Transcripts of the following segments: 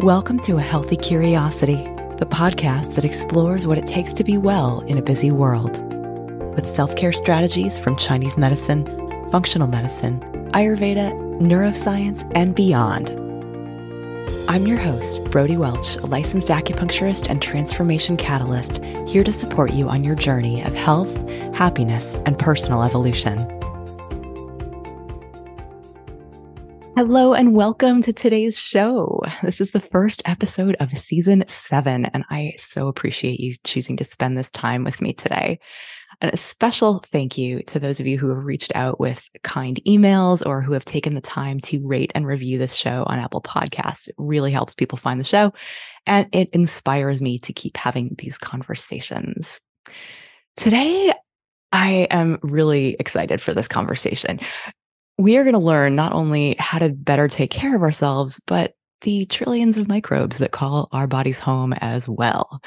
Welcome to A Healthy Curiosity, the podcast that explores what it takes to be well in a busy world. With self-care strategies from Chinese medicine, functional medicine, Ayurveda, neuroscience, and beyond. I'm your host, Brody Welch, a licensed acupuncturist and transformation catalyst, here to support you on your journey of health, happiness, and personal evolution. Hello and welcome to today's show. This is the first episode of season 7, and I so appreciate you choosing to spend this time with me today. And a special thank you to those of you who have reached out with kind emails or who have taken the time to rate and review this show on Apple Podcasts. It really helps people find the show, and it inspires me to keep having these conversations. Today, I am really excited for this conversation. We are going to learn not only how to better take care of ourselves, but the trillions of microbes that call our bodies home as well.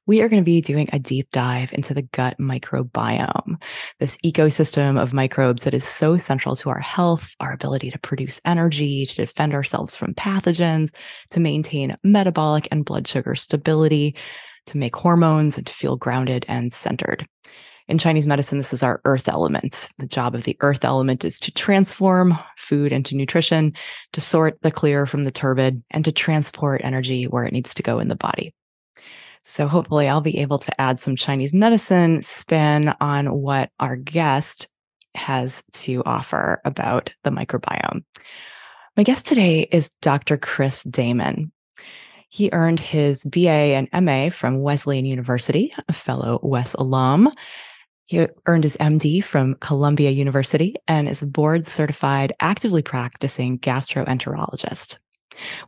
We are going to be doing a deep dive into the gut microbiome, this ecosystem of microbes that is so central to our health, our ability to produce energy, to defend ourselves from pathogens, to maintain metabolic and blood sugar stability, to make hormones, and to feel grounded and centered. In Chinese medicine, this is our earth element. The job of the earth element is to transform food into nutrition, to sort the clear from the turbid, and to transport energy where it needs to go in the body. So hopefully I'll be able to add some Chinese medicine spin on what our guest has to offer about the microbiome. My guest today is Dr. Damman. He earned his BA and MA from Wesleyan University, a fellow Wes alum. He earned his MD from Columbia University and is a board-certified, actively practicing gastroenterologist.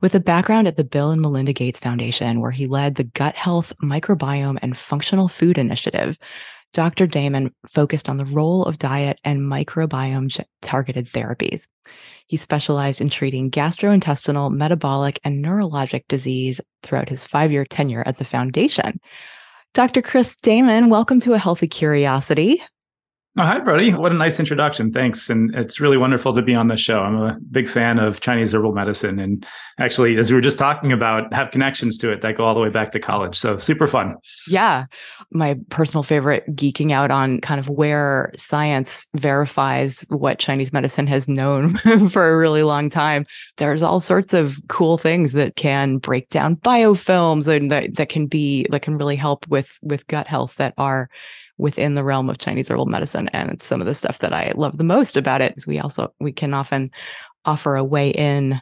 With a background at the Bill and Melinda Gates Foundation, where he led the Gut Health, Microbiome, and Functional Food Initiative, Dr. Damman focused on the role of diet and microbiome-targeted therapies. He specialized in treating gastrointestinal, metabolic, and neurologic disease throughout his 5-year tenure at the foundation. Dr. Damman, welcome to A Healthy Curiosity. Oh, hi, Brody. What a nice introduction. Thanks. And it's really wonderful to be on the show. I'm a big fan of Chinese herbal medicine. And actually, as we were just talking about, have connections to it that go all the way back to college. So super fun. Yeah. My personal favorite, geeking out on kind of where science verifies what Chinese medicine has known for a really long time. There's all sorts of cool things that can break down biofilms and that can really help with gut health that are within the realm of Chinese herbal medicine. And it's some of the stuff that I love the most about it is we can often offer a way in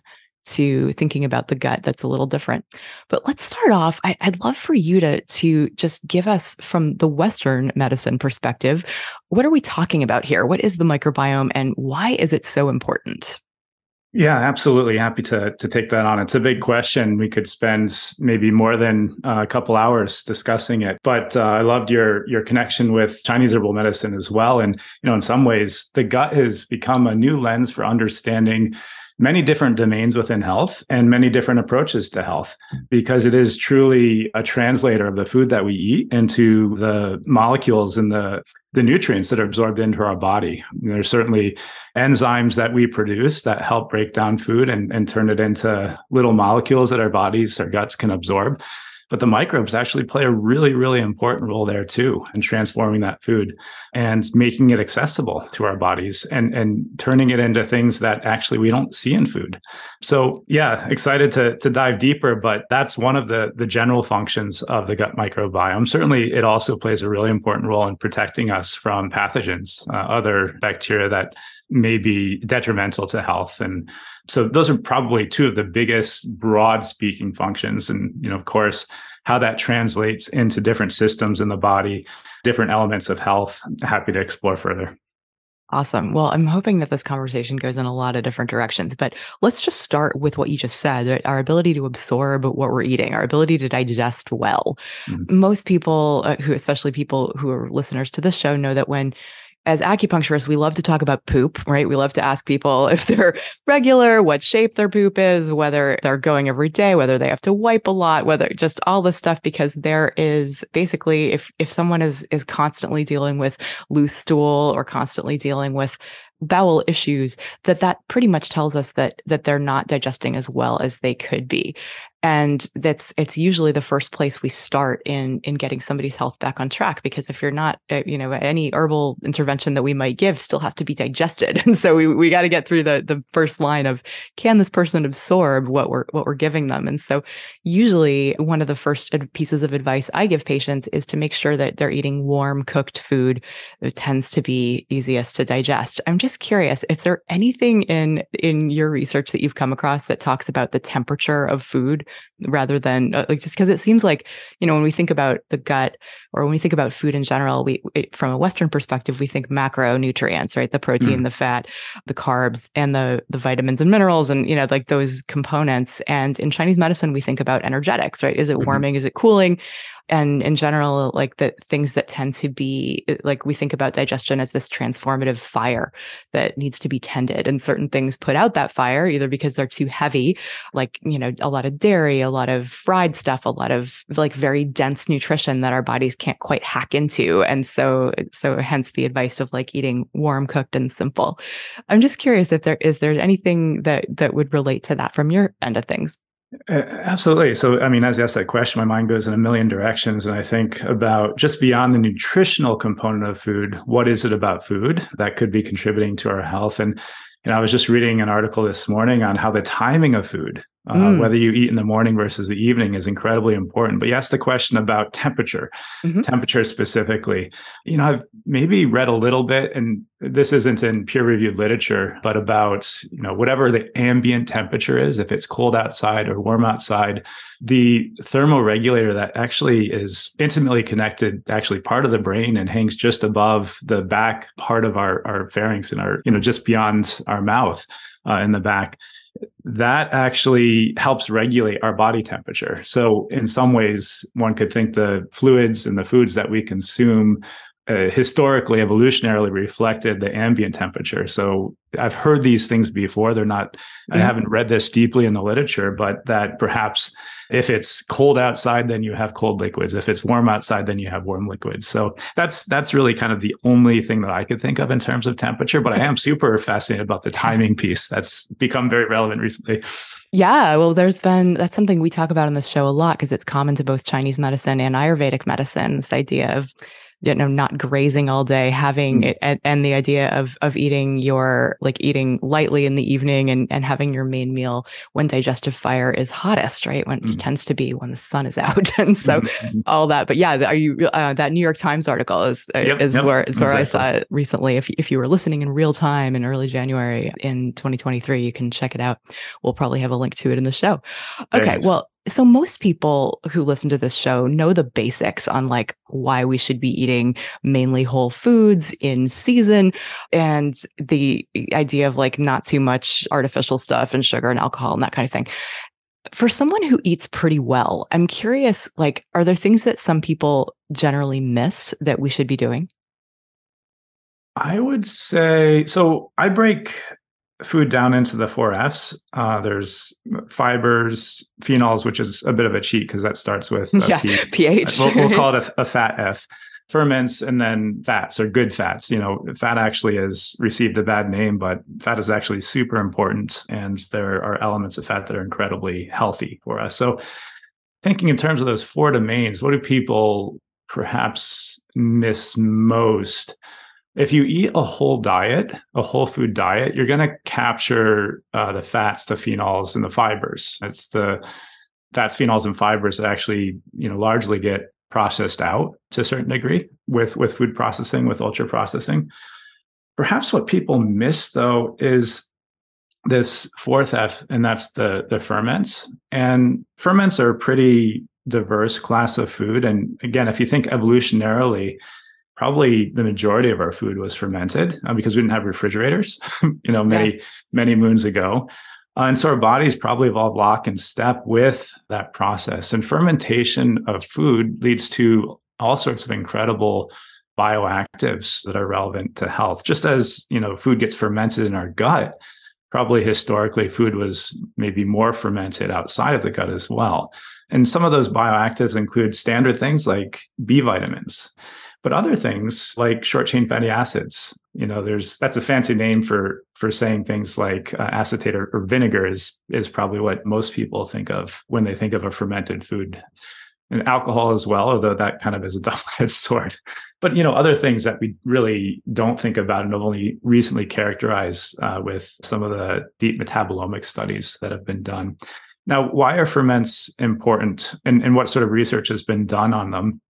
to thinking about the gut that's a little different. But let's start off. I'd love for you to just give us, from the Western medicine perspective, what are we talking about here? What is the microbiome and why is it so important? Yeah, absolutely. Happy to take that on. It's a big question. We could spend maybe more than a couple hours discussing it. But I loved your connection with Chinese herbal medicine as well. And in some ways, the gut has become a new lens for understanding many different domains within health and many different approaches to health, because it is truly a translator of the food that we eat into the molecules and the nutrients that are absorbed into our body. There's certainly enzymes that we produce that help break down food and turn it into little molecules that our guts can absorb. But the microbes actually play a really, really important role there too, in transforming that food and making it accessible to our bodies and turning it into things that actually we don't see in food. So yeah, excited to dive deeper, but that's one of the general functions of the gut microbiome. Certainly, it also plays a really important role in protecting us from pathogens, other bacteria that may be detrimental to health. And so those are probably two of the biggest broad speaking functions. And, of course, how that translates into different systems in the body, different elements of health. Happy to explore further. Awesome. Well, I'm hoping that this conversation goes in a lot of different directions, but let's just start with what you just said, right? Our ability to absorb what we're eating, our ability to digest well. Mm-hmm. Most people especially people who are listeners to this show, know that as acupuncturists, we love to talk about poop, right? We love to ask people if they're regular, what shape their poop is, whether they're going every day, whether they have to wipe a lot, whether just all this stuff, because there is basically, if someone is constantly dealing with loose stool or constantly dealing with bowel issues, that pretty much tells us that they're not digesting as well as they could be. And it's usually the first place we start in getting somebody's health back on track, because if you're not, any herbal intervention that we might give still has to be digested. And so we got to get through the first line of, can this person absorb what we're giving them? And so usually one of the first pieces of advice I give patients is to make sure that they're eating warm cooked food. It tends to be easiest to digest. I'm just curious, is there anything in your research that you've come across that talks about the temperature of food rather than just because it seems like, when we think about the gut or when we think about food in general, from a Western perspective, we think macronutrients, right? The protein, the fat, the carbs, and the vitamins and minerals, and like those components. And in Chinese medicine, we think about energetics, right? Is it warming? Is it cooling? And in general, like the things that tend to be like, we think about digestion as this transformative fire that needs to be tended, and certain things put out that fire either because they're too heavy, like, a lot of dairy, a lot of fried stuff, a lot of like very dense nutrition that our bodies can't quite hack into. And so hence the advice of like eating warm, cooked, and simple. I'm just curious if there anything that would relate to that from your end of things. Absolutely. So, I mean, as you asked that question, my mind goes in a million directions. And I think about just beyond the nutritional component of food, what is it about food that could be contributing to our health? And I was just reading an article this morning on how the timing of food, whether you eat in the morning versus the evening, is incredibly important. But you asked the question about temperature, temperature specifically. I've maybe read a little bit, and this isn't in peer-reviewed literature, but about, whatever the ambient temperature is, if it's cold outside or warm outside, the thermoregulator that actually is intimately connected, actually part of the brain, and hangs just above the back part of our pharynx and our, just beyond our mouth in the back, that actually helps regulate our body temperature. So in some ways, one could think the fluids and the foods that we consume historically, evolutionarily reflected the ambient temperature. So I've heard these things before. They're not, I haven't read this deeply in the literature, but that perhaps if it's cold outside, then you have cold liquids. If it's warm outside, then you have warm liquids. So that's really kind of the only thing that I could think of in terms of temperature. But I am super fascinated about the timing piece. That's become very relevant recently. Yeah, well, that's something we talk about on this show a lot, because it's common to both Chinese medicine and Ayurvedic medicine, this idea of not grazing all day, having it, and the idea of eating eating lightly in the evening and having your main meal when digestive fire is hottest, right? When it tends to be when the sun is out. And so all that. But yeah, are you that New York Times article is where I saw it recently. If you were listening in real time in early January in 2023, you can check it out. We'll probably have a link to it in the show. Okay, Thanks. well, so most people who listen to this show know the basics on like why we should be eating mainly whole foods in season, and the idea of like not too much artificial stuff and sugar and alcohol and that kind of thing. For someone who eats pretty well, I'm curious, like, are there things that some people generally miss that we should be doing? I would say, so I break food down into the 4 Fs. There's fibers, phenols, which is a bit of a cheat because that starts with pH. We'll call it a fat F. Ferments, and then fats, or good fats. Fat actually has received a bad name, but fat is actually super important. And there are elements of fat that are incredibly healthy for us. So thinking in terms of those 4 domains, what do people perhaps miss most? If you eat a whole diet, a whole food diet, you're going to capture the fats, the phenols, and the fibers. It's the fats, phenols, and fibers that actually, largely get processed out to a certain degree with food processing, with ultra processing. Perhaps what people miss, though, is this 4th F, and that's the ferments. And ferments are a pretty diverse class of food. And again, if you think evolutionarily, probably the majority of our food was fermented because we didn't have refrigerators, many moons ago. And so our bodies probably evolved lock and step with that process. And fermentation of food leads to all sorts of incredible bioactives that are relevant to health. Just as, food gets fermented in our gut, probably historically food was maybe more fermented outside of the gut as well. And some of those bioactives include standard things like B vitamins. But other things like short chain fatty acids, that's a fancy name for saying things like acetate or vinegar is probably what most people think of when they think of a fermented food. And alcohol as well, although that kind of is a double-edged sword. But other things that we really don't think about and have only recently characterized with some of the deep metabolomic studies that have been done. Now, why are ferments important, and what sort of research has been done on them?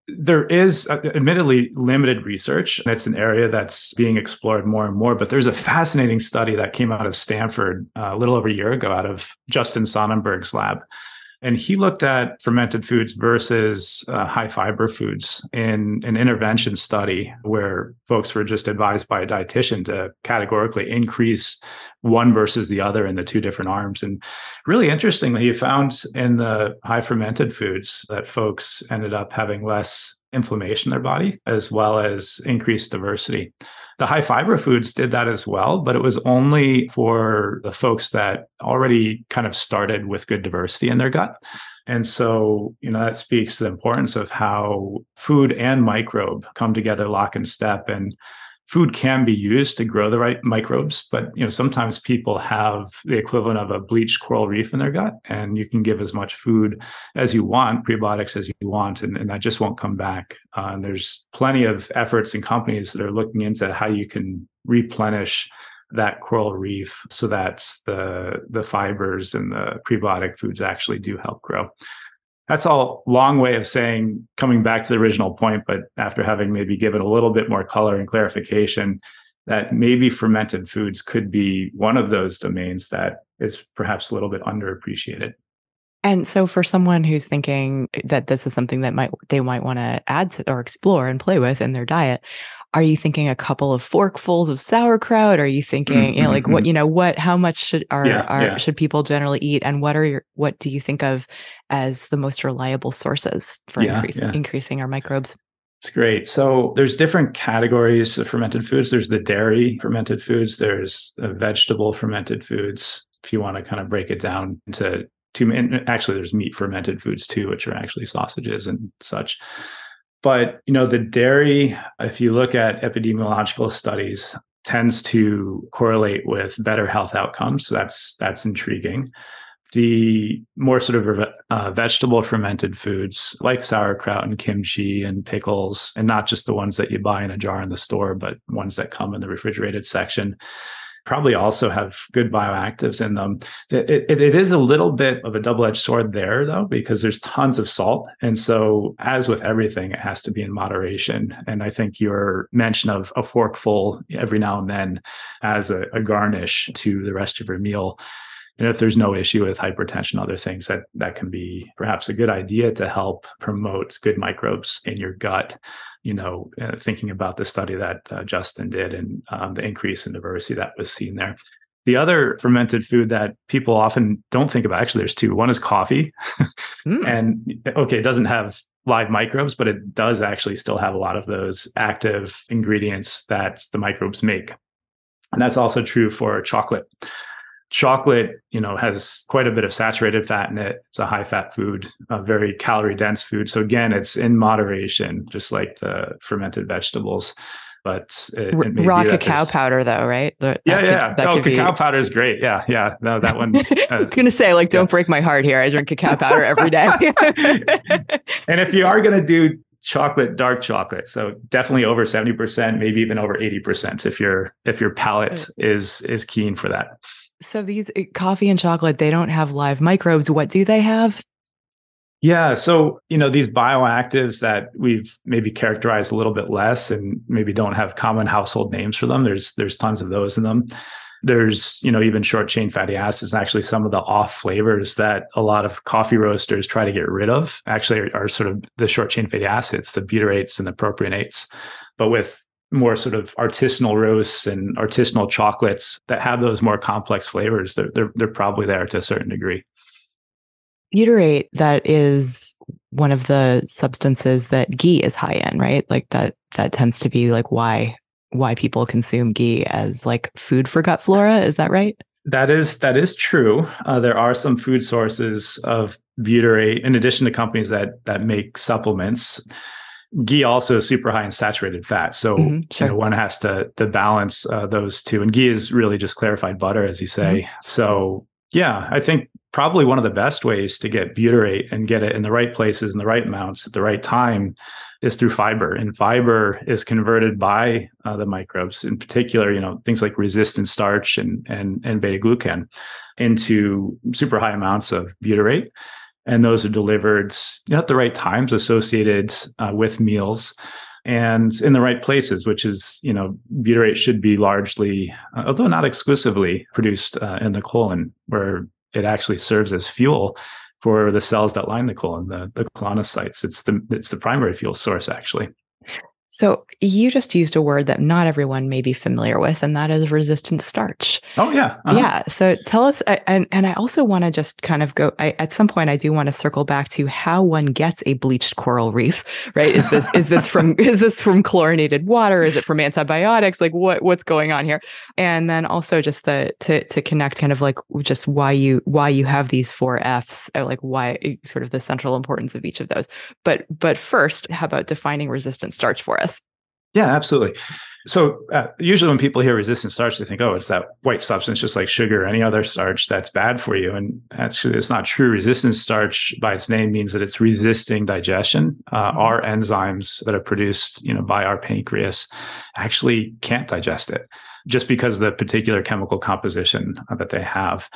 There is admittedly limited research, and it's an area that's being explored more and more. But there's a fascinating study that came out of Stanford a little over a year ago out of Justin Sonnenberg's lab. And he looked at fermented foods versus high fiber foods in an intervention study where folks were just advised by a dietitian to categorically increase one versus the other in the two different arms. And really interestingly, he found in the high fermented foods that folks ended up having less inflammation in their body, as well as increased diversity. The high fiber foods did that as well, but it was only for the folks that already kind of started with good diversity in their gut. And so, that speaks to the importance of how food and microbe come together lock and step. And food can be used to grow the right microbes, but sometimes people have the equivalent of a bleached coral reef in their gut, and you can give as much food as you want, prebiotics as you want, and that just won't come back. And there's plenty of efforts and companies that are looking into how you can replenish that coral reef so that the fibers and the prebiotic foods actually do help grow. That's all long way of saying, coming back to the original point, but after having maybe given a little bit more color and clarification, that maybe fermented foods could be one of those domains that is perhaps a little bit underappreciated. And so for someone who's thinking that this is something that they might want to add to or explore and play with in their diet, are you thinking a couple of forkfuls of sauerkraut? Are you thinking, how much should people generally eat? And what do you think of as the most reliable sources for increasing our microbes? It's great. So there's different categories of fermented foods. There's the dairy fermented foods. There's vegetable fermented foods. If you want to kind of break it down into two, and actually there's meat fermented foods too, which are actually sausages and such. But, the dairy, if you look at epidemiological studies, tends to correlate with better health outcomes. So that's intriguing. The more sort of vegetable fermented foods like sauerkraut and kimchi and pickles, and not just the ones that you buy in a jar in the store, but ones that come in the refrigerated section, probably also have good bioactives in them. It is a little bit of a double-edged sword there, though, because there's tons of salt. And so, as with everything, it has to be in moderation. And I think your mention of a forkful every now and then as a garnish to the rest of your meal, if there's no issue with hypertension, other things, that can be perhaps a good idea to help promote good microbes in your gut. Thinking about the study that Justin did and the increase in diversity that was seen there. The other fermented food that people often don't think about, actually, there's two. One is coffee. And it doesn't have live microbes, but it does actually still have a lot of those active ingredients that the microbes make. And that's also true for chocolate. Chocolate, has quite a bit of saturated fat in it. It's a high fat food, a very calorie dense food. So again, it's in moderation, just like the fermented vegetables. But raw cacao powder, though, right? Cacao powder is great. Yeah. No, that one. I was going to say, don't break my heart here. I drink cacao powder every day. And if you are going to do chocolate, dark chocolate, so definitely over 70%, maybe even over 80%, if your palate is keen for that. So these coffee and chocolate, they don't have live microbes. What do they have? Yeah. So, these bioactives that we've maybe characterized a little bit less and maybe don't have common household names for them. There's tons of those in them. There's, even short chain fatty acids. Actually, some of the off flavors that a lot of coffee roasters try to get rid of actually are sort of the short chain fatty acids, the butyrates and the propionates. But with more sort of artisanal roasts and artisanal chocolates that have those more complex flavors, they're probably there to a certain degree. Butyrate, that is one of the substances that ghee is high in, right? Like that tends to be like why people consume ghee as like food for gut flora. Is that right? That is true. There are some food sources of butyrate in addition to companies that make supplements. ghee also is super high in saturated fat. So, sure. one has to balance those two. And ghee is really just clarified butter, as you say. So, yeah, I think probably one of the best ways to get butyrate and get it in the right places, in the right amounts, at the right time is through fiber. And fiber is converted by the microbes, in particular, things like resistant starch and beta-glucan into super high amounts of butyrate. And those are delivered at the right times associated with meals and in the right places, which is, butyrate should be largely, although not exclusively, produced in the colon, where it actually serves as fuel for the cells that line the colon, the colonocytes. It's the primary fuel source, actually. So you just used a word that not everyone may be familiar with, and that is resistant starch. Oh, yeah. Yeah. So tell us, and I also want to just kind of go, at some point, I do want to circle back to how one gets a bleached coral reef, right? Is this from chlorinated water? Is it from antibiotics? Like what's going on here? And then also just to connect kind of like just why you have these 4 Fs, like why sort of the central importance of each of those. But first, how about defining resistant starch for us? Yeah, absolutely. So usually when people hear resistant starch, they think, oh, it's that white substance, just like sugar or any other starch that's bad for you. And actually, it's not true. Resistant starch by its name means that it's resisting digestion. Our enzymes that are produced, by our pancreas actually can't digest it just because of the particular chemical composition that they have.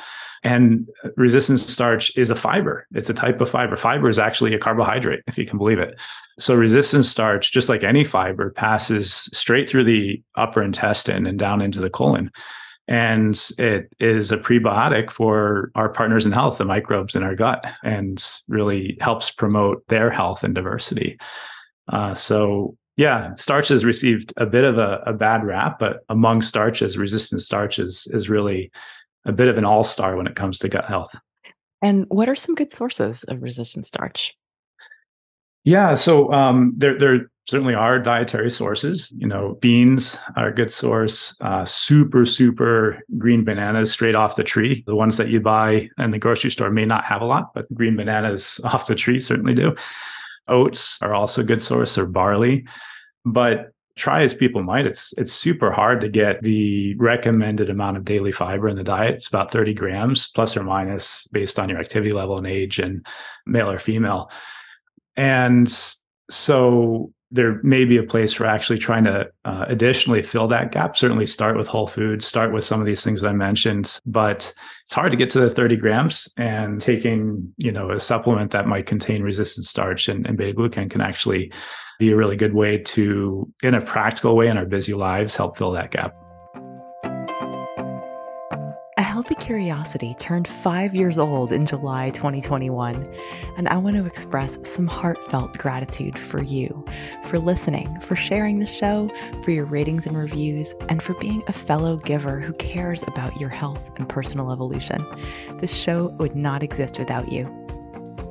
And resistant starch is a fiber. It's a type of fiber. Fiber is actually a carbohydrate, if you can believe it. So resistant starch, just like any fiber, passes straight through the upper intestine and down into the colon. And it is a prebiotic for our partners in health, the microbes in our gut, and really helps promote their health and diversity. Yeah, starch has received a bit of a bad rap, but among starches, resistant starch is really a bit of an all-star when it comes to gut health. And what are some good sources of resistant starch? Yeah, so there certainly are dietary sources. Beans are a good source. Super green bananas straight off the tree. The ones that you buy in the grocery store may not have a lot, but green bananas off the tree certainly do. Oats are also a good source, or barley. But try as people might, it's super hard to get the recommended amount of daily fiber in the diet. It's about 30 grams, plus or minus, based on your activity level and age, and male or female. And so there may be a place for actually trying to additionally fill that gap. Certainly start with whole foods, start with some of these things that I mentioned, but it's hard to get to the 30 grams, and taking, a supplement that might contain resistant starch and beta-glucan can actually be a really good way to, in a practical way in our busy lives, help fill that gap. A Healthy Curiosity turned 5 years old in July 2021, and I want to express some heartfelt gratitude for you, for listening, for sharing the show, for your ratings and reviews, and for being a fellow giver who cares about your health and personal evolution. This show would not exist without you.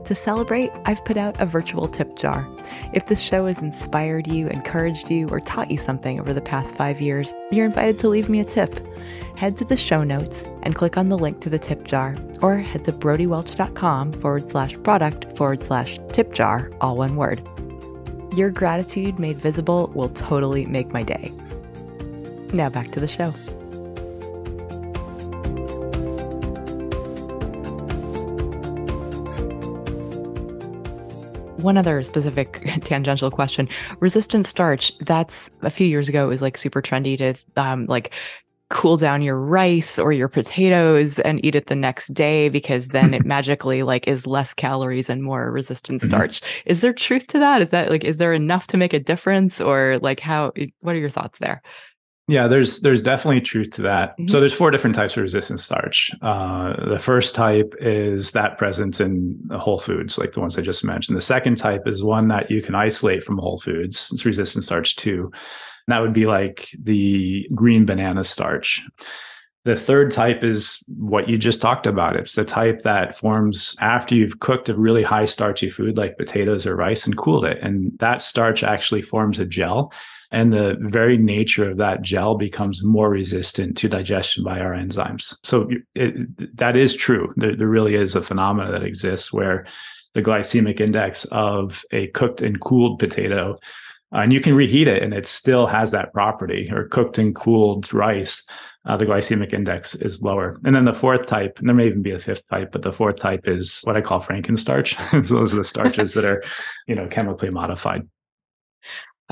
To celebrate, I've put out a virtual tip jar. If this show has inspired you, encouraged you, or taught you something over the past 5 years, you're invited to leave me a tip. Head to the show notes and click on the link to the tip jar, or head to brodywelch.com/product/tip jar, all one word. Your gratitude made visible will totally make my day. Now back to the show. One other specific tangential question. Resistant starch, that's a few years ago, it was like super trendy to cool down your rice or your potatoes and eat it the next day, because then it magically is less calories and more resistant starch. Is there truth to that? Is there enough to make a difference, or what are your thoughts there? Yeah, there's definitely truth to that. So there's 4 different types of resistant starch. The first type is that present in whole foods, like the ones I just mentioned. The second type is one that you can isolate from whole foods. It's resistant starch 2. And that would be like the green banana starch. The third type is what you just talked about. It's the type that forms after you've cooked a really high starchy food like potatoes or rice and cooled it. And that starch actually forms a gel. And the very nature of that gel becomes more resistant to digestion by our enzymes. So that is true. There really is a phenomena that exists where the glycemic index of a cooked and cooled potato, and you can reheat it and it still has that property, or cooked and cooled rice, the glycemic index is lower. And then the fourth type, and there may even be a fifth type, but the fourth type is what I call Frankenstarch. So those are the starches that are, chemically modified.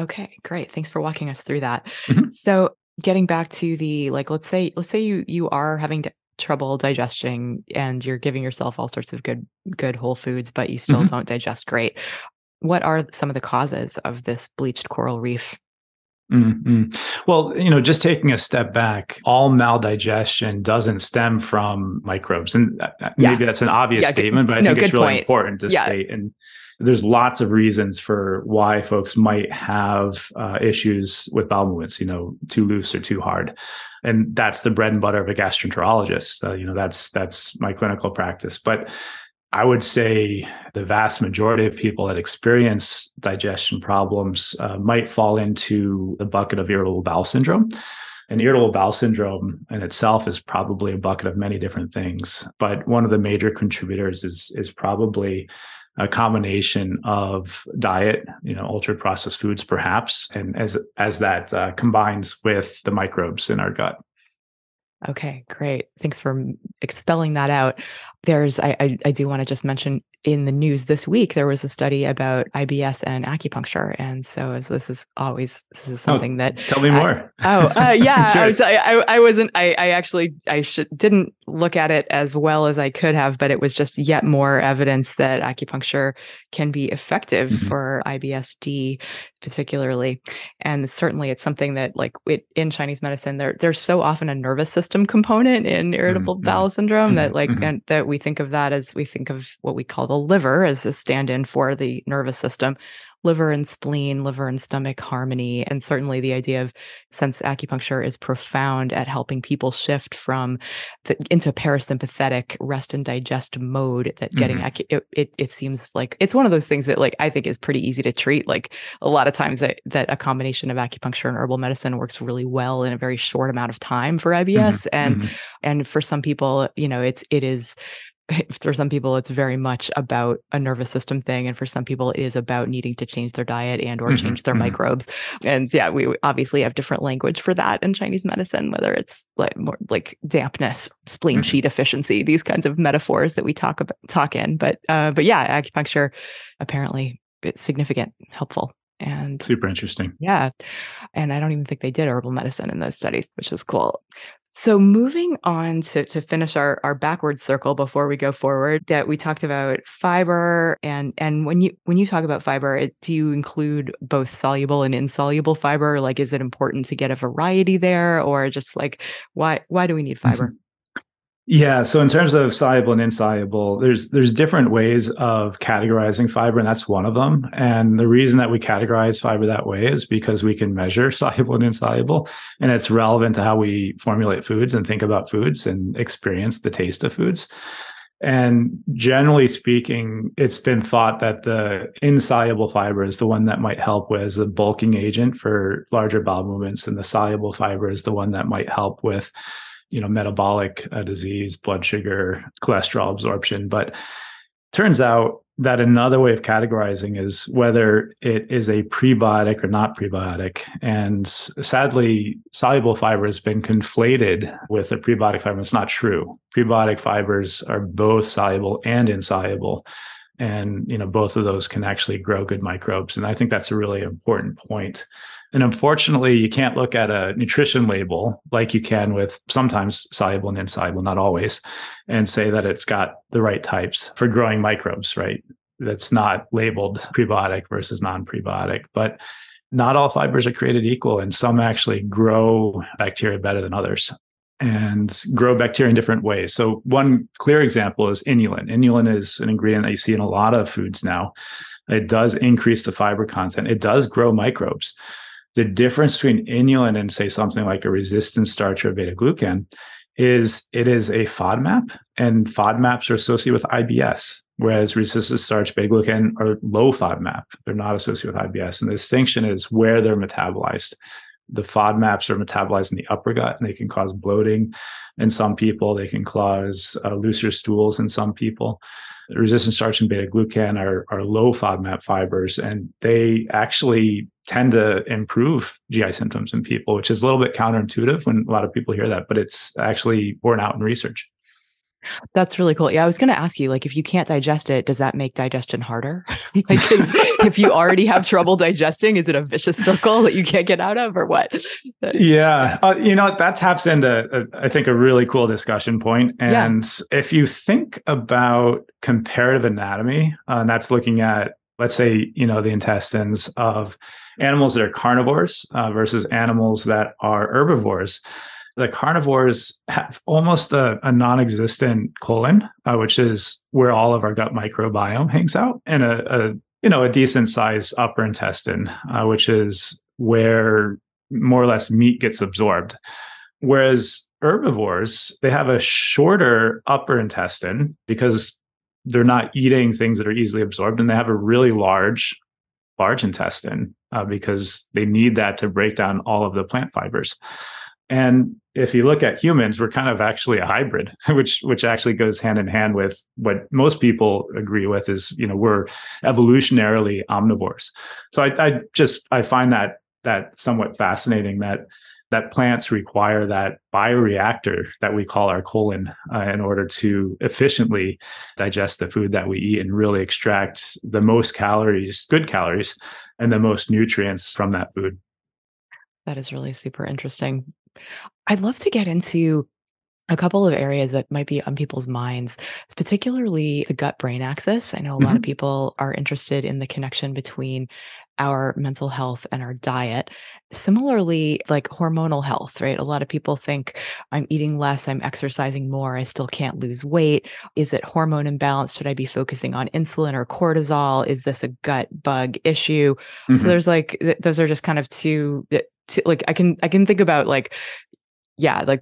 Okay, great. Thanks for walking us through that. Mhm. So getting back to the let's say you are having trouble digesting and you're giving yourself all sorts of good whole foods, but you still Mhm. don't digest great. What are some of the causes of this bleached coral reef? Mhm. Well, just taking a step back, all maldigestion doesn't stem from microbes. And Yeah. maybe that's an obvious Yeah, statement, but I no, think it's good really point. important to Yeah. state. And there's lots of reasons for why folks might have issues with bowel movements, too loose or too hard. And that's the bread and butter of a gastroenterologist. That's my clinical practice. But I would say the vast majority of people that experience digestion problems might fall into the bucket of irritable bowel syndrome. And irritable bowel syndrome in itself is probably a bucket of many different things. But one of the major contributors is probably a combination of diet, ultra processed foods, perhaps, and as that combines with the microbes in our gut. Okay, great. Thanks for expelling that out. I do want to just mention in the news this week, there was a study about IBS and acupuncture. And so this is Oh, something that tell me more. I'm yeah, curious. I wasn't, I actually, didn't look at it as well as I could have, but it was just yet more evidence that acupuncture can be effective Mhm. for IBS-D particularly. And certainly it's something that in Chinese medicine, there's so often a nervous system component in irritable Mhm, bowel mhm, syndrome that mhm, mhm, and that we think of that as we think of what we call the liver as a stand-in for the nervous system. Liver and spleen, liver and stomach harmony. And certainly the idea of, since acupuncture is profound at helping people shift from into parasympathetic rest and digest mode, that getting mhm, it seems like it's one of those things that I think is pretty easy to treat. Like a lot of times that a combination of acupuncture and herbal medicine works really well in a very short amount of time for mhm, IBS. mhm, And for some people, it is for some people it's very much about a nervous system thing, and for some people it is about needing to change their diet and or change mhm, their mhm, microbes. And yeah, we obviously have different language for that in Chinese medicine, whether it's like more like dampness, spleen mhm. chi deficiency, these kinds of metaphors that we talk in. But yeah, acupuncture apparently it's significant, helpful. And Super interesting. yeah, and I don't even think they did herbal medicine in those studies, which is cool. So moving on to finish our backwards circle before we go forward, that we talked about fiber, and when you talk about fiber, do you include both soluble and insoluble fiber? Like, is it important to get a variety there, or just why do we need fiber? Mhm. Yeah. So in terms of soluble and insoluble, there's different ways of categorizing fiber, and that's one of them. And the reason that we categorize fiber that way is because we can measure soluble and insoluble, and it's relevant to how we formulate foods and think about foods and experience the taste of foods. And generally speaking, it's been thought that the insoluble fiber is the one that might help as a bulking agent for larger bowel movements, and the soluble fiber is the one that might help with metabolic disease, blood sugar, cholesterol absorption. But turns out that another way of categorizing is whether it is a prebiotic or not prebiotic. And sadly, soluble fiber has been conflated with a prebiotic fiber. It's not true. Prebiotic fibers are both soluble and insoluble. And both of those can actually grow good microbes. And I think that's a really important point. And unfortunately, you can't look at a nutrition label like you can with sometimes soluble and insoluble, not always, and say that it's got the right types for growing microbes, right? That's not labeled prebiotic versus non-prebiotic. But not all fibers are created equal, and some actually grow bacteria better than others and grow bacteria in different ways. So one clear example is inulin. Inulin is an ingredient that you see in a lot of foods now. It does increase the fiber content. It does grow microbes. The difference between inulin and, say, something like a resistant starch or beta glucan is it is a FODMAP, and FODMAPs are associated with IBS, whereas resistant starch beta-glucan are low FODMAP. They're not associated with IBS. And the distinction is where they're metabolized. The FODMAPs are metabolized in the upper gut, and they can cause bloating in some people. They can cause looser stools in some people. Resistant starch and beta-glucan are low FODMAP fibers, and they actually tend to improve GI symptoms in people, which is a little bit counterintuitive when a lot of people hear that, but it's actually borne out in research. That's really cool. Yeah, I was going to ask you, like, if you can't digest it, does that make digestion harder? If you already have trouble digesting, is it a vicious circle that you can't get out of, or what? Yeah, that taps into, I think, a really cool discussion point. And if you think about comparative anatomy, and that's looking at, let's say, the intestines of animals that are carnivores versus animals that are herbivores. The carnivores have almost a non-existent colon, which is where all of our gut microbiome hangs out, and a decent size upper intestine, which is where more or less meat gets absorbed. Whereas herbivores, they have a shorter upper intestine because they're not eating things that are easily absorbed, and they have a really large intestine because they need that to break down all of the plant fibers. And if you look at humans, we're kind of actually a hybrid, which actually goes hand in hand with what most people agree with is, we're evolutionarily omnivores. So I find that somewhat fascinating that plants require that bioreactor that we call our colon in order to efficiently digest the food that we eat and really extract the most calories, good calories, and the most nutrients from that food. That is really super interesting. I'd love to get into a couple of areas that might be on people's minds, particularly the gut-brain axis. I know a lot of people are interested in the connection between our mental health and our diet. Similarly, like hormonal health, right? A lot of people think I'm eating less, I'm exercising more, I still can't lose weight. Is it hormone imbalance? Should I be focusing on insulin or cortisol? Is this a gut bug issue? So there's those are just kind of two, like I can think about like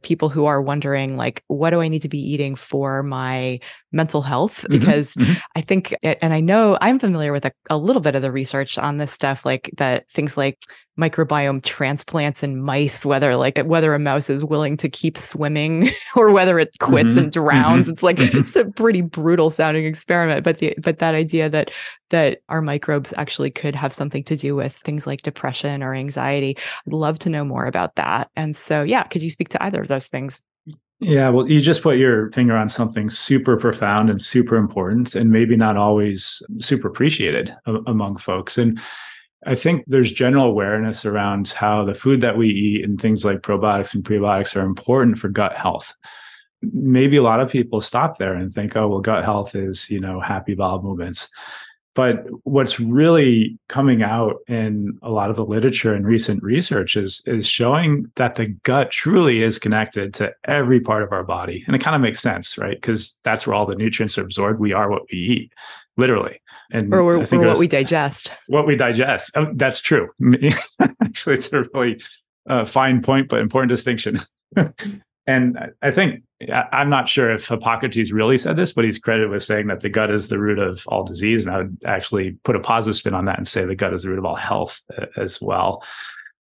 people who are wondering, like, what do I need to be eating for my mental health? Because I think, and I know I'm familiar with a little bit of the research on this stuff, like that things like microbiome transplants in mice, whether a mouse is willing to keep swimming or whether it quits and drowns. It's like, it's a pretty brutal sounding experiment, but that idea that our microbes actually could have something to do with things like depression or anxiety. I'd love to know more about that. And so, could you speak to either of those things? Yeah, well, you just put your finger on something super profound and super important, and maybe not always super appreciated among folks. And I think there's general awareness around how the food that we eat and things like probiotics and prebiotics are important for gut health. Maybe a lot of people stop there and think, oh, well, gut health is, happy bowel movements. But what's really coming out in a lot of the literature and recent research is showing that the gut truly is connected to every part of our body. And it kind of makes sense, right? Because that's where all the nutrients are absorbed. We are what we eat, literally. And or what we digest. What we digest. Oh, that's true. Actually, it's a really fine point, but important distinction. And I think, I'm not sure if Hippocrates really said this, but he's credited with saying that the gut is the root of all disease. And I would actually put a positive spin on that and say the gut is the root of all health as well.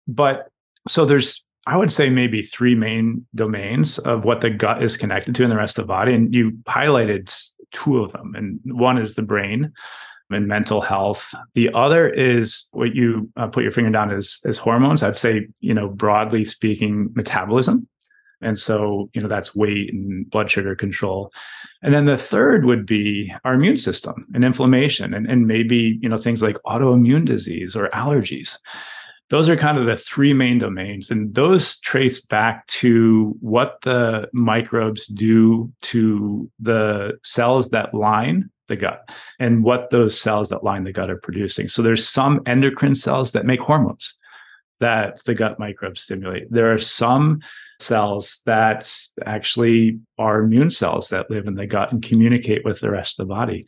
But so there's, I would say, maybe three main domains of what the gut is connected to in the rest of the body. And you highlighted two of them. And one is the brain and mental health. The other is what you put your finger down as hormones. I'd say, broadly speaking, metabolism. And so, that's weight and blood sugar control. And then the third would be our immune system and inflammation and maybe, things like autoimmune disease or allergies. Those are kind of the three main domains. And those trace back to what the microbes do to the cells that line the gut and what those cells that line the gut are producing. So there's some endocrine cells that make hormones that the gut microbes stimulate. There are some cells that actually are immune cells that live in the gut and communicate with the rest of the body.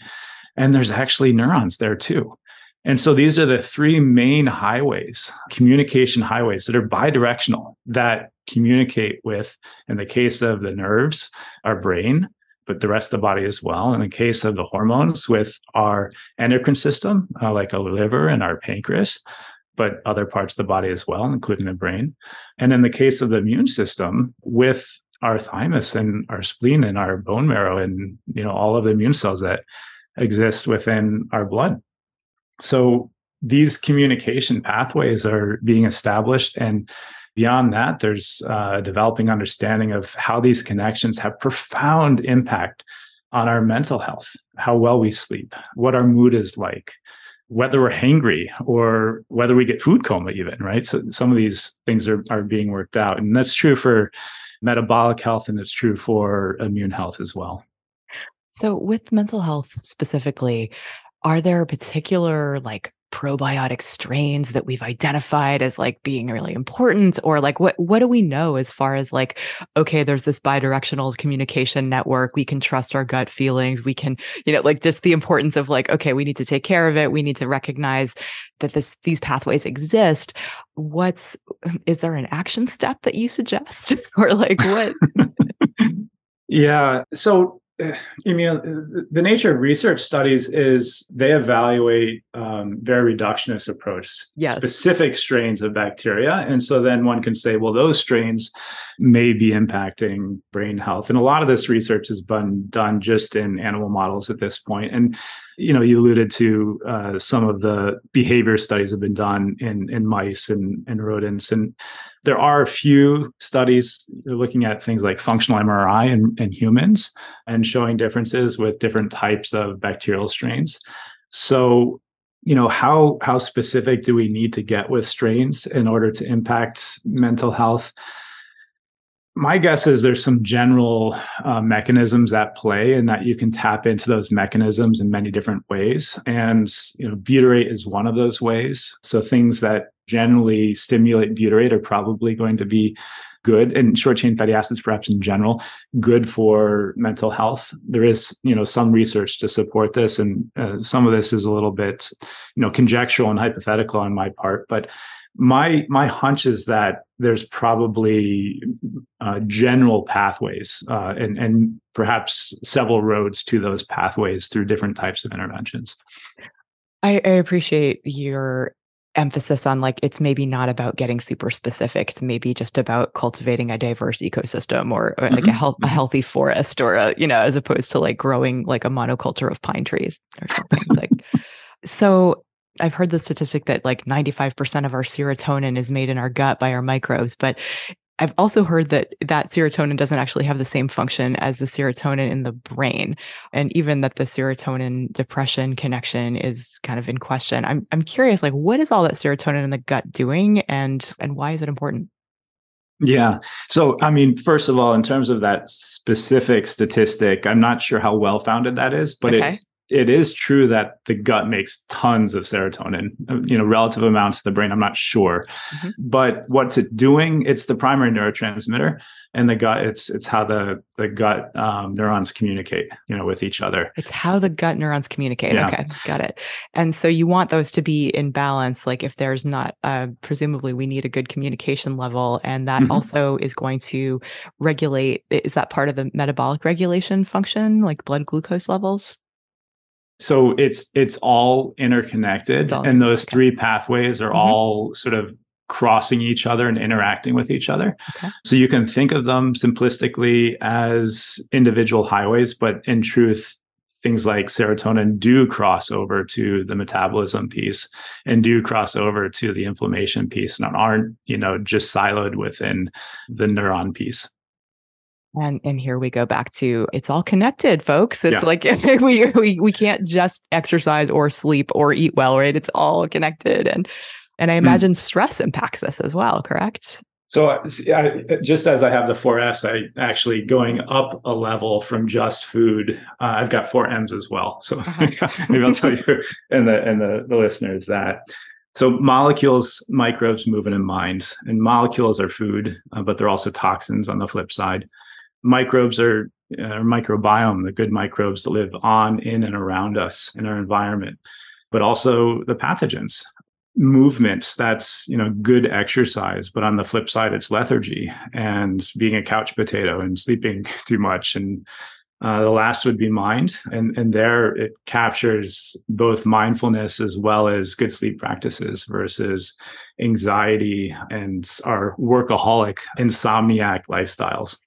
And there's actually neurons there too. And so these are the three main highways, communication highways that are bidirectional, that communicate with, in the case of the nerves, our brain, but the rest of the body as well. In the case of the hormones, with our endocrine system, like our liver and our pancreas, but other parts of the body as well, including the brain. And in the case of the immune system, with our thymus and our spleen and our bone marrow and all of the immune cells that exist within our blood. So these communication pathways are being established. And beyond that, there's a developing understanding of how these connections have profound impact on our mental health, how well we sleep, what our mood is like, whether we're hangry or whether we get food coma even, right? So some of these things are being worked out. And that's true for metabolic health, and it's true for immune health as well. So with mental health specifically, are there particular like probiotic strains that we've identified as like being really important, or like what do we know as far as like, okay, there's this bidirectional communication network, we can trust our gut feelings, we can, like just the importance of like, okay, we need to take care of it, we need to recognize that these pathways exist. Is there an action step that you suggest or like what? Yeah. So the nature of research studies is they evaluate very reductionist approach, specific strains of bacteria. And so then one can say, well, those strains may be impacting brain health. And a lot of this research has been done just in animal models at this point. And, you alluded to some of the behavior studies have been done in mice and rodents. And there are a few studies looking at things like functional MRI in humans and showing differences with different types of bacterial strains. So, how specific do we need to get with strains in order to impact mental health? My guess is there's some general mechanisms at play, and that you can tap into those mechanisms in many different ways. And butyrate is one of those ways. So things that generally stimulate butyrate are probably going to be good, and short chain fatty acids, perhaps in general, good for mental health. There is, some research to support this, and some of this is a little bit, conjectural and hypothetical on my part. But my hunch is that there's probably general pathways and perhaps several roads to those pathways through different types of interventions. I appreciate your emphasis on like, it's maybe not about getting super specific. It's maybe just about cultivating a diverse ecosystem or like a healthy forest or as opposed to like growing like a monoculture of pine trees or something like. So I've heard the statistic that like 95% of our serotonin is made in our gut by our microbes, but I've also heard that serotonin doesn't actually have the same function as the serotonin in the brain, and even that the serotonin depression connection is kind of in question. I'm curious, like, what is all that serotonin in the gut doing, and why is it important? Yeah. So, first of all, in terms of that specific statistic, I'm not sure how well founded that is, but it is true that the gut makes tons of serotonin, relative amounts to the brain. I'm not sure, but what's it doing? It's the primary neurotransmitter, and the gut. It's how the gut neurons communicate, with each other. It's how the gut neurons communicate. Yeah. Okay, got it. And so you want those to be in balance. Like if there's not, presumably we need a good communication level, and that also is going to regulate. Is that part of the metabolic regulation function, like blood glucose levels? So it's all interconnected, and those three pathways are all sort of crossing each other and interacting with each other. Okay. So you can think of them simplistically as individual highways, but in truth, things like serotonin do cross over to the metabolism piece and do cross over to the inflammation piece, and aren't, just siloed within the neuron piece. And here we go back to it's all connected, folks. It's like we can't just exercise or sleep or eat well, right? It's all connected, and I imagine stress impacts this as well, correct? So just as I have the 4S, I actually going up a level from just food. I've got 4 M's as well. So maybe I'll tell you and the listeners that. So molecules, microbes, moving in minds, and molecules are food, but they're also toxins on the flip side. Microbes are microbiome, the good microbes that live on, in, and around us in our environment. but also the pathogens. Movement, that's good exercise, but on the flip side, it's lethargy and being a couch potato and sleeping too much. And the last would be mind, and there it captures both mindfulness as well as good sleep practices versus anxiety and our workaholic, insomniac lifestyles.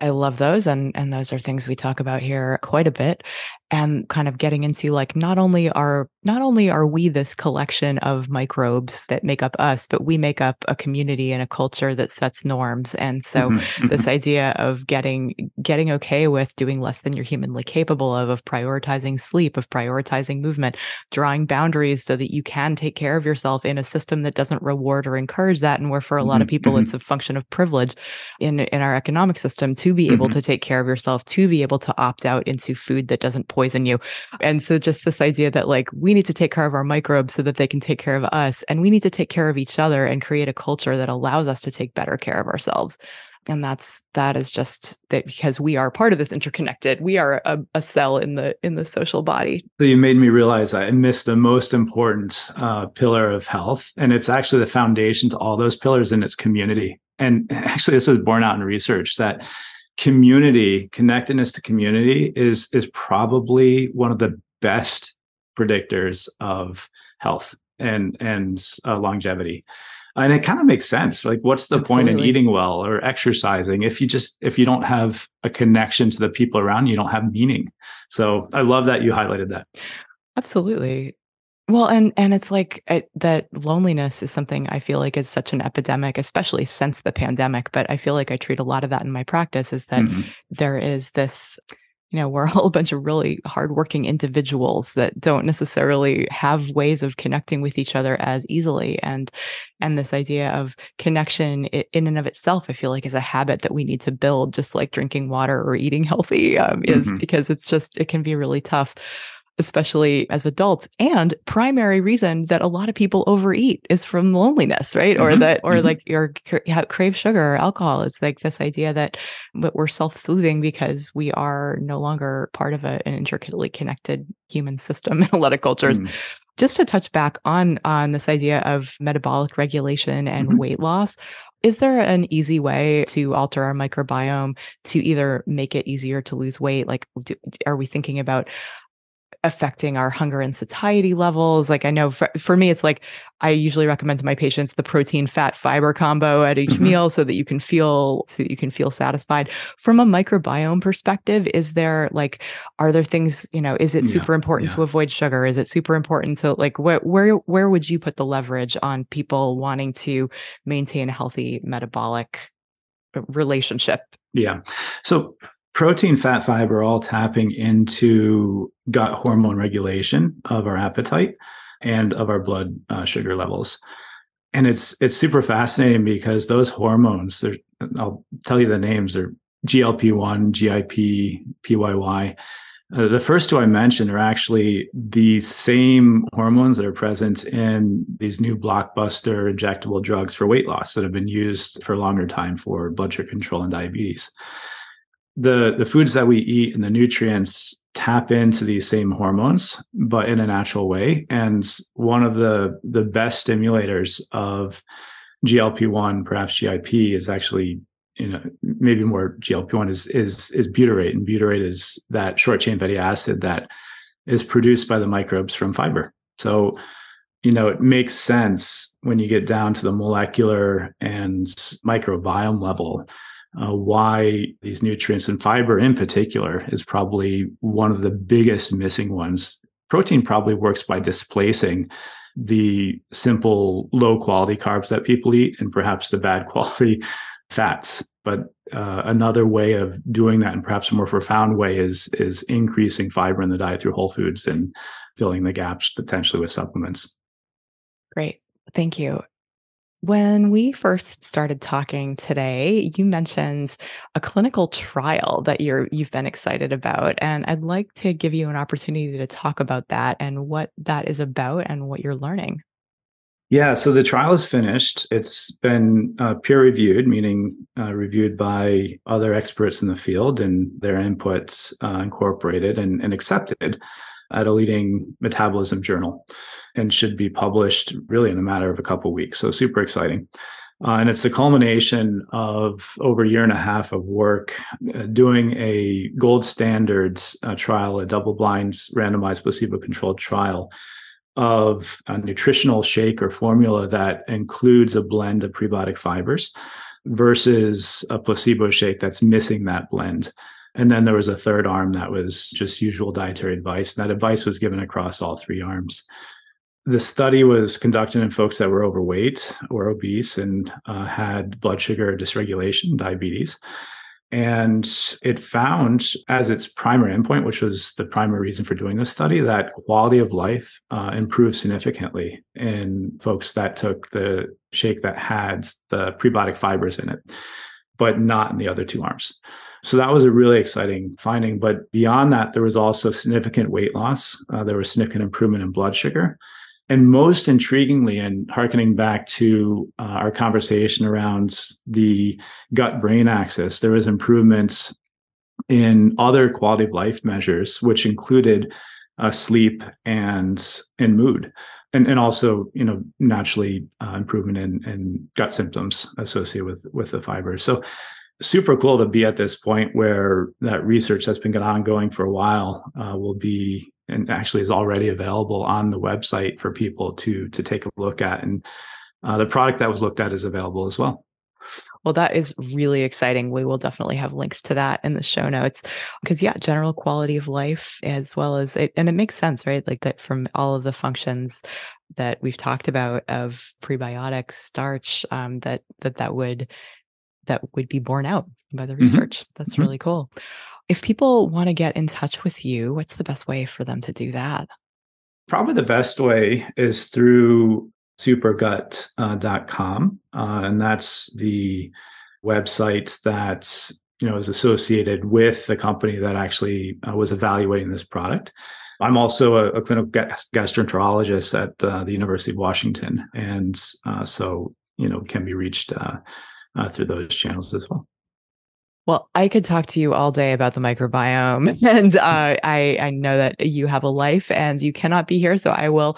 I love those, and those are things we talk about here quite a bit, and kind of getting into, like, not only are we this collection of microbes that make up us, but we make up a community and a culture that sets norms. And so Mhm, this mhm, idea of getting okay with doing less than you're humanly capable of prioritizing sleep, of prioritizing movement, drawing boundaries so that you can take care of yourself in a system that doesn't reward or encourage that, and where for a lot of mhm, people it's mhm, a function of privilege in our economic system to be able mhm, to take care of yourself, to be able to opt out into food that doesn't poison you. And so just this idea that, like, we need to take care of our microbes so that they can take care of us, and we need to take care of each other and create a culture that allows us to take better care of ourselves. And that is just that, because we are part of this interconnected. We are a cell in the social body. So you made me realize I missed the most important pillar of health, and it's actually the foundation to all those pillars, and it's community. And actually, this is borne out in research that community, connectedness to community, is probably one of the best predictors of health and longevity. And it kind of makes sense. Like, what's the point in Absolutely. eating well or exercising if you don't have a connection to the people around you, you don't have meaning. So I love that you highlighted that. Absolutely. Well, and it's like, that loneliness is something I feel like is such an epidemic, especially since the pandemic. But I feel like I treat a lot of that in my practice, is that Mhm, there is this, we're all a bunch of really hardworking individuals that don't necessarily have ways of connecting with each other as easily. And this idea of connection in and of itself, I feel like, is a habit that we need to build, just like drinking water or eating healthy, is mhm, because it can be really tough, especially as adults. And primary reason that a lot of people overeat is from loneliness, right? Or mhm, that, or mhm, like, crave sugar or alcohol. It's like this idea that we're self-soothing because we are no longer part of an intricately connected human system in a lot of cultures. mhm, Just to touch back on this idea of metabolic regulation and mhm. weight loss, is there an easy way to alter our microbiome to either make it easier to lose weight? Like, are we thinking about affecting our hunger and satiety levels? Like, I know for me, it's like, I usually recommend to my patients the protein, fat, fiber combo at each Mhm. meal so that you can feel satisfied. From a microbiome perspective, are there things, is it Yeah, super important yeah. to avoid sugar? Is it super important to, like, where would you put the leverage on people wanting to maintain a healthy metabolic relationship? Yeah. So protein, fat, fiber, all tapping into gut hormone regulation of our appetite and of our blood sugar levels. And it's super fascinating because those hormones, I'll tell you the names, are GLP-1, GIP, PYY. The first two I mentioned are actually the same hormones that are present in these new blockbuster injectable drugs for weight loss that have been used for a longer time for blood sugar control and diabetes. The foods that we eat and the nutrients tap into these same hormones, but in a natural way. And one of the best stimulators of GLP-1, perhaps GIP, is actually, maybe more GLP-1 is butyrate, and butyrate is that short chain fatty acid that is produced by the microbes from fiber. So, it makes sense when you get down to the molecular and microbiome level, why these nutrients, and fiber in particular is probably one of the biggest missing ones. Protein probably works by displacing the simple low quality carbs that people eat and perhaps the bad quality fats. But another way of doing that, and perhaps a more profound way, is increasing fiber in the diet through whole foods and filling the gaps potentially with supplements. Great. Thank you. When we first started talking today, you mentioned a clinical trial that you've been excited about, and I'd like to give you an opportunity to talk about that and what that is about and what you're learning. Yeah, so the trial is finished. It's been peer reviewed, meaning reviewed by other experts in the field and their inputs incorporated and accepted. at a leading metabolism journal and should be published really in a matter of a couple of weeks. So super exciting. And it's the culmination of over a year and a half of work doing a gold standards trial, a double-blind randomized placebo-controlled trial of a nutritional shake or formula that includes a blend of prebiotic fibers versus a placebo shake that's missing that blend. And then there was a third arm that was just usual dietary advice. And that advice was given across all three arms. The study was conducted in folks that were overweight or obese and had blood sugar dysregulation, diabetes. And it found as its primary endpoint, which was the primary reason for doing this study, that quality of life improved significantly in folks that took the shake that had the prebiotic fibers in it, but not in the other two arms. So that was a really exciting finding. But beyond that, there was also significant weight loss. There was significant improvement in blood sugar. And most intriguingly, and hearkening back to our conversation around the gut-brain axis, there was improvements in other quality of life measures, which included sleep and mood, and also, naturally improvement in gut symptoms associated with the fibers. So super cool to be at this point where that research that's been ongoing for a while will be, and actually is already available on the website for people to take a look at. And the product that was looked at is available as well. Well, that is really exciting. We will definitely have links to that in the show notes because, general quality of life as well as it. And it makes sense, right? Like that from all of the functions that we've talked about of prebiotics, starch, that would be borne out by the research. Mm-hmm. That's really cool. If people want to get in touch with you, what's the best way for them to do that? Probably the best way is through supergut.com. And that's the website that is associated with the company that actually was evaluating this product. I'm also a clinical gastroenterologist at the University of Washington. And so can be reached through those channels as well. Well, I could talk to you all day about the microbiome, and I know that you have a life and you cannot be here. So I will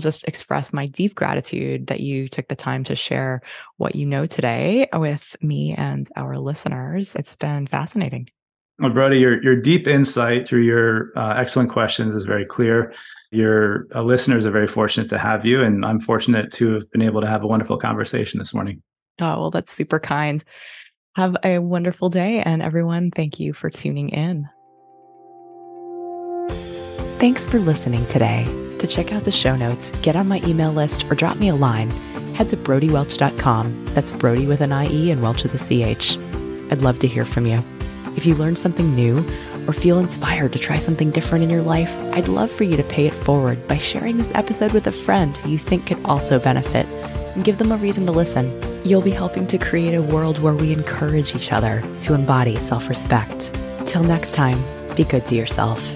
just express my deep gratitude that you took the time to share what you know today with me and our listeners. It's been fascinating. Well, Brody, your deep insight through your excellent questions is very clear. Your listeners are very fortunate to have you, and I'm fortunate to have been able to have a wonderful conversation this morning. Oh, well, that's super kind. Have a wonderful day, and everyone, thank you for tuning in. Thanks for listening today. To check out the show notes, get on my email list, or drop me a line, head to brodywelch.com. That's Brody with an IE and Welch with a CH. I'd love to hear from you. If you learned something new or feel inspired to try something different in your life, I'd love for you to pay it forward by sharing this episode with a friend who you think could also benefit, and give them a reason to listen. You'll be helping to create a world where we encourage each other to embody self-respect. Till next time, be good to yourself.